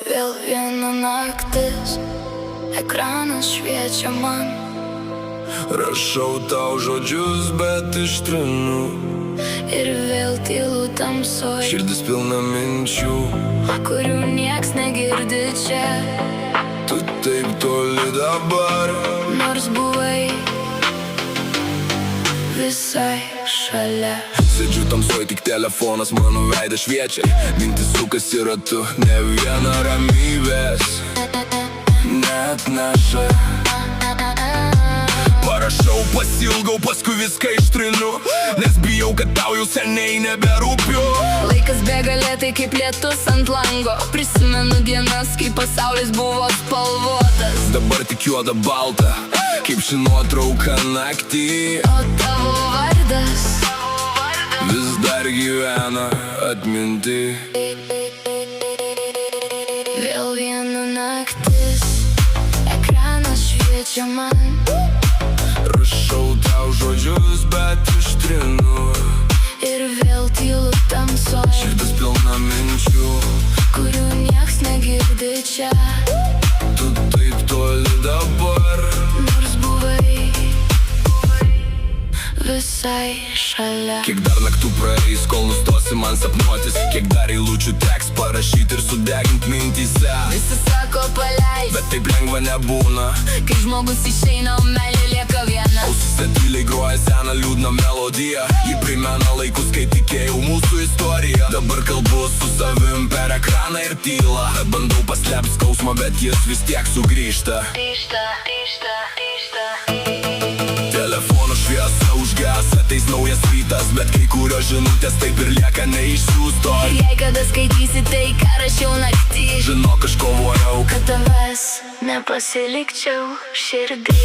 Vėl viena naktis, ekranas šviečia man. Rašau tau žodžius, bet ištrinu. Ir vėl tylu tamsoj, Širdis pilna minčių, kurių nieks negirdi čia. tu taip toli dabar. Nors buvai visai šalia. Sėdžiu tamsoj, tik telefonas mano veidą šviečia. Mintis sukasi ratu, ne viena ramybės neatneša. Parašau, pasilgau, paskui viską ištrinu, nes bijau, kad tau jau seniai neberūpiu. Laikas bėga lėtai kaip lietus ant lango. Prisimenu dienas, kai pasaulis buvo spalvotas. Dabar tik juoda balta, kaip ši nuotrauka naktį. O tavo vardas Vis dar gyvena atminti. vėl viena naktis, ekranas šviečia man. Rašau tau žodžius, bet ištrinu. Ir vėl tylu tamsoj, Širdis pilna minčių, kurių nieks negirdi čia. tu taip toli dabar. Nors buvai visai šalia. Kiek dar naktų praeis, kol nustosi man sapnuotis. Kiek dar eilučių teks parašyti ir sudegint mintyse. Visi sako paleis, Bet taip lengva nebūna. kai žmogus išeina, o meilė lieka viena. Ausyse tyliai groja seną liūdną melodiją. Ji primena laikus, kai tikėjau mūsų istoriją. Dabar kalbu su savim per ekraną ir tylą. Bandau paslėpt skausmą, bet jis vis tiek sugrįžta. Telefono šviesa užges, ateis naujas rytas. Bet kai kurios žinutės taip ir lieka neišsiųstos. Ir jei kada skaitysi tai, ką rašiau naktį, Žinok, aš kovojau, kad tavęs nepasilikčiau širdį.